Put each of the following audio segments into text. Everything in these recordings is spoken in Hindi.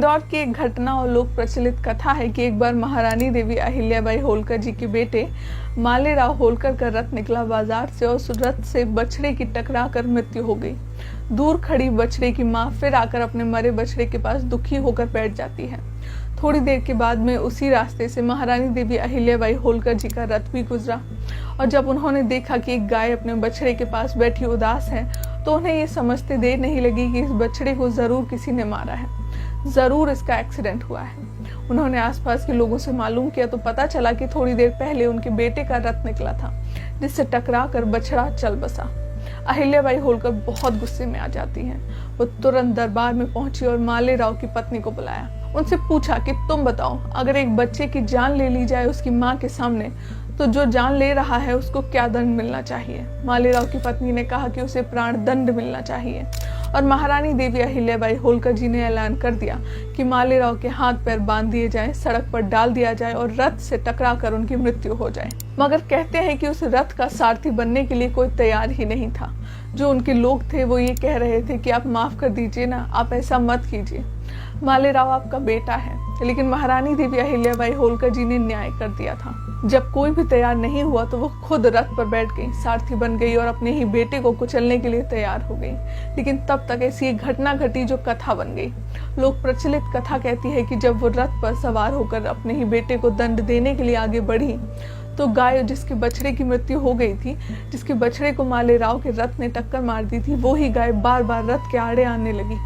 इंदौर की एक घटना और लोक प्रचलित कथा है कि एक बार महारानी देवी अहिल्याबाई होलकर जी के बेटे मालेराव होलकर का रथ निकला बाजार से और उस रथ से बछड़े की टकरा कर मृत्यु हो गई। दूर खड़ी बछड़े की माँ फिर आकर अपने मरे बछड़े के पास दुखी होकर बैठ जाती है। थोड़ी देर के बाद में उसी रास्ते से महारानी देवी अहिल्याबाई होलकर जी का रथ भी गुजरा और जब उन्होंने देखा कि एक गाय अपने बछड़े के पास बैठी उदास है तो उन्हें ये समझते देर नहीं लगी कि इस बछड़े को जरूर किसी ने मारा है, जरूर इसका एक्सीडेंट हुआ है। उन्होंने आसपास के लोगों से मालूम किया तो पता चला कि थोड़ी देर पहले उनके बेटे का रथ निकला था जिससे टकरा कर बछड़ा चल बसा। अहिल्याबाई होलकर बहुत गुस्से में आ जाती हैं। वो तुरंत दरबार में पहुंची और मालेराव की पत्नी को बुलाया। उनसे पूछा कि तुम बताओ, अगर एक बच्चे की जान ले ली जाए उसकी माँ के सामने तो जो जान ले रहा है उसको क्या दंड मिलना चाहिए। मालेराव की पत्नी ने कहा कि उसे प्राण दंड मिलना चाहिए और महारानी देवी अहिल्याबाई होलकर जी ने ऐलान कर दिया कि मालेराव के हाथ पैर बांध दिए जाएं, सड़क पर डाल दिया जाए और रथ से टकरा कर उनकी मृत्यु हो जाए। मगर कहते हैं कि उस रथ का सारथी बनने के लिए कोई तैयार ही नहीं था। जो उनके लोग थे वो ये कह रहे थे कि आप माफ कर दीजिए ना, आप ऐसा मत कीजिए, मालेराव आपका बेटा है। लेकिन महारानी देवी अहिल्याबाई होलकर जी ने न्याय कर दिया था। जब कोई भी तैयार नहीं हुआ तो वो खुद रथ पर बैठ गई, सारथी बन गई और अपने ही बेटे को कुचलने के लिए तैयार हो गई। लेकिन तब तक ऐसी एक घटना घटी जो कथा बन गई। लोक प्रचलित कथा कहती है कि जब वो रथ पर सवार होकर अपने ही बेटे को दंड देने के लिए आगे बढ़ी तो गाय जिसके बछड़े की मृत्यु हो गई थी, जिसके बछड़े को मालेराव के रथ ने टक्कर मार दी थी, वो ही गाय बार बार रथ के आड़े आने लगी।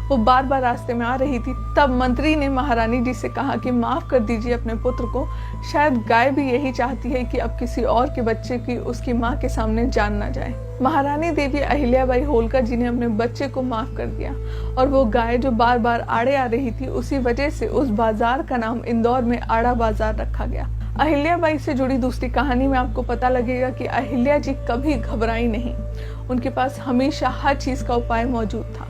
वो बार बार रास्ते में आ रही थी। तब मंत्री ने महारानी जी से कहा कि माफ कर दीजिए अपने पुत्र को, शायद गाय भी यही चाहती है कि अब किसी और के बच्चे की उसकी माँ के सामने जान ना जाए। महारानी देवी अहिल्याबाई होलकर जी ने अपने बच्चे को माफ कर दिया और वो गाय जो बार बार आड़े आ रही थी उसी वजह से उस बाजार का नाम इंदौर में आड़ा बाजार रखा गया। अहिल्याबाई से जुड़ी दूसरी कहानी में आपको पता लगेगा कि अहिल्या जी कभी घबराई नहीं। उनके पास हमेशा हर चीज का उपाय मौजूद था।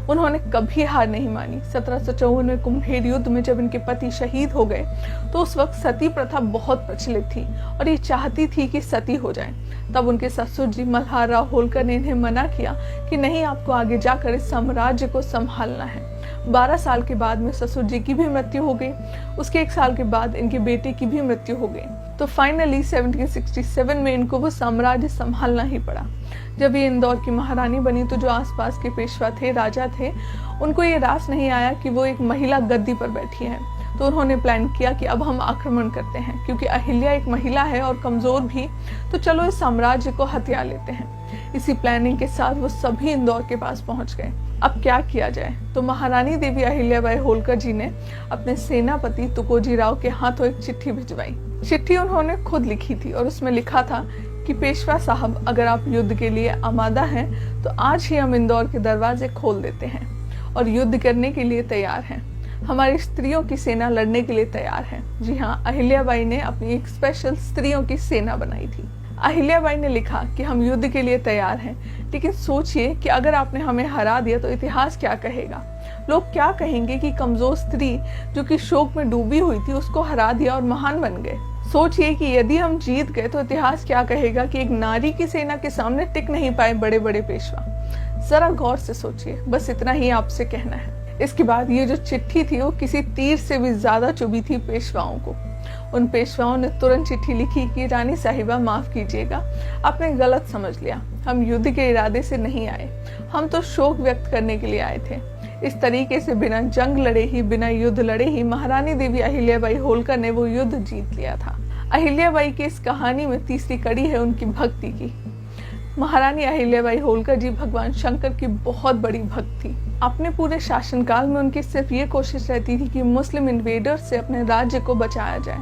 उन्होंने कभी हार नहीं मानी। 1754 में कुम्हेर युद्ध में जब इनके पति शहीद हो गए तो उस वक्त सती प्रथा बहुत प्रचलित थी और ये चाहती थी कि सती हो जाए। तब उनके ससुर जी मल्हारराव होलकर ने इन्हें मना किया कि नहीं, आपको आगे जाकर इस साम्राज्य को संभालना है। 12 साल के बाद में ससुर जी की भी मृत्यु हो गई। उसके 1 साल के बाद इनके बेटे की भी मृत्यु हो गई। तो फाइनली 1767 में इनको वो साम्राज्य संभालना ही पड़ा। जब ये इंदौर की महारानी बनी तो जो आसपास के पेशवा थे, राजा थे, उनको ये रास नहीं आया कि वो एक महिला गद्दी पर बैठी है। तो उन्होंने प्लान किया कि अब हम आक्रमण करते हैं, क्योंकि अहिल्या एक महिला है और कमजोर भी, तो चलो इस साम्राज्य को हथिया लेते हैं। इसी प्लानिंग के साथ वो सभी इंदौर के पास पहुंच गए। अब क्या किया जाए? तो महारानी देवी अहिल्याबाई होलकर जी ने अपने सेनापति तुकोजी राव के हाथों एक चिट्ठी भिजवाई। चिट्ठी उन्होंने खुद लिखी थी और उसमें लिखा था कि पेशवा साहब, अगर आप युद्ध के लिए आमादा हैं तो आज ही हम इंदौर के दरवाजे खोल देते हैं और युद्ध करने के लिए तैयार हैं। हमारी स्त्रियों की सेना लड़ने के लिए तैयार है। जी हाँ, अहिल्याबाई ने अपनी एक स्पेशल स्त्रियों की सेना बनाई थी। अहिल्याबाई ने लिखा कि हम युद्ध के लिए तैयार हैं, लेकिन सोचिए कि अगर आपने हमें हरा दिया तो इतिहास क्या कहेगा? लोग क्या कहेंगे कि कमजोर स्त्री जो कि शोक में डूबी हुई थी उसको हरा दिया और महान बन गए। सोचिए कि यदि हम जीत गए तो इतिहास क्या कहेगा कि एक नारी की सेना के सामने टिक नहीं पाए बड़े बड़े पेशवा। जरा गौर से सोचिए। बस इतना ही आपसे कहना है। इसके बाद ये जो चिट्ठी थी वो किसी तीर से भी ज्यादा चुभी थी पेशवाओं को। उन पेशवाओं ने तुरंत चिट्ठी लिखी कि रानी साहिबा, माफ कीजिएगा, आपने गलत समझ लिया। हम युद्ध के इरादे से नहीं आए, हम तो शोक व्यक्त करने के लिए आए थे। इस तरीके से बिना जंग लड़े ही, बिना युद्ध लड़े ही महारानी देवी अहिल्याबाई होलकर ने वो युद्ध जीत लिया था। अहिल्याबाई की इस कहानी में तीसरी कड़ी है उनकी भक्ति की। महारानी अहिल्याबाई होलकर जी भगवान शंकर की बहुत बड़ी भक्त थी। अपने पूरे शासनकाल में उनकी सिर्फ ये कोशिश रहती थी कि मुस्लिम इन्वेडर्स से अपने राज्य को बचाया जाए।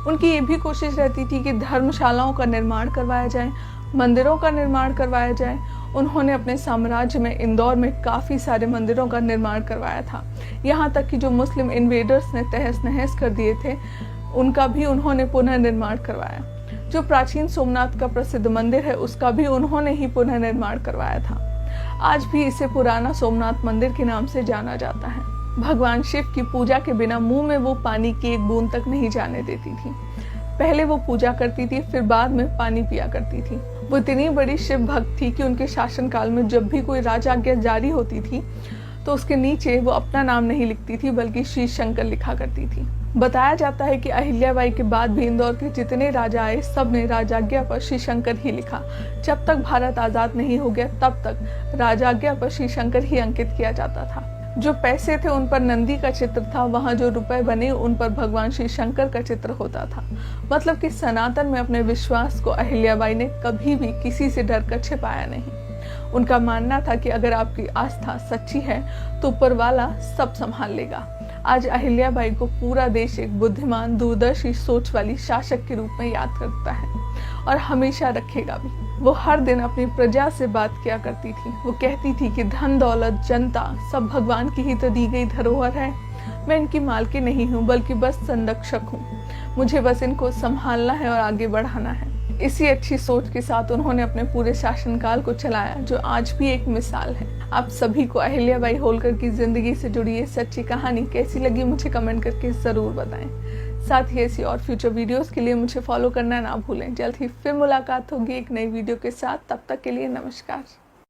उनकी ये भी कोशिश रहती थी कि धर्मशालाओं का निर्माण करवाया जाए, मंदिरों का निर्माण करवाया जाए। उन्होंने अपने साम्राज्य में इंदौर में काफी सारे मंदिरों का निर्माण करवाया था। यहाँ तक कि जो मुस्लिम इन्वेडर्स ने तहस नहस कर दिए थे उनका भी उन्होंने पुनः निर्माण करवाया। जो प्राचीन सोमनाथ का प्रसिद्ध मंदिर है उसका भी उन्होंने ही पुनः निर्माण करवाया था। आज भी इसे पुराना सोमनाथ मंदिर के नाम से जाना जाता है। भगवान शिव की पूजा के बिना मुंह में वो पानी की एक बूंद तक नहीं जाने देती थी। पहले वो पूजा करती थी, फिर बाद में पानी पिया करती थी। वो इतनी बड़ी शिव भक्त थी कि उनके शासनकाल में जब भी कोई राजाज्ञा जारी होती थी तो तो उसके नीचे वो अपना नाम नहीं लिखती थी बल्कि श्री शंकर लिखा करती थी। बताया जाता है कि अहिल्याबाई के बाद भी इंदौर के जितने राजा आए सब ने राजाज्ञा पर श्री शंकर ही लिखा। जब तक भारत आजाद नहीं हो गया तब तक राजाज्ञा पर श्री शंकर ही अंकित किया जाता था। जो पैसे थे उन पर नंदी का चित्र था, वहाँ जो रुपए बने उन पर भगवान श्री शंकर का चित्र होता था। मतलब कि सनातन में अपने विश्वास को अहिल्याबाई ने कभी भी किसी से डर कर छिपाया नहीं। उनका मानना था कि अगर आपकी आस्था सच्ची है तो ऊपर वाला सब संभाल लेगा। आज अहिल्याबाई को पूरा देश एक बुद्धिमान, दूरदर्शी सोच वाली शासक के रूप में याद करता है और हमेशा रखेगा भी। वो हर दिन अपनी प्रजा से बात किया करती थी। वो कहती थी कि धन दौलत जनता सब भगवान की ही तो दी गई धरोहर है। मैं इनकी मालकिन नहीं हूँ बल्कि बस संरक्षक हूँ। मुझे बस इनको संभालना है और आगे बढ़ाना है। इसी अच्छी सोच के साथ उन्होंने अपने पूरे शासनकाल को चलाया, जो आज भी एक मिसाल है। आप सभी को अहिल्याबाई होलकर की जिंदगी से जुड़ी ये सच्ची कहानी कैसी लगी मुझे कमेंट करके जरूर बताएं। साथ ही ऐसी और फ्यूचर वीडियोस के लिए मुझे फॉलो करना ना भूलें। जल्द ही फिर मुलाकात होगी एक नई वीडियो के साथ। तब तक के लिए नमस्कार।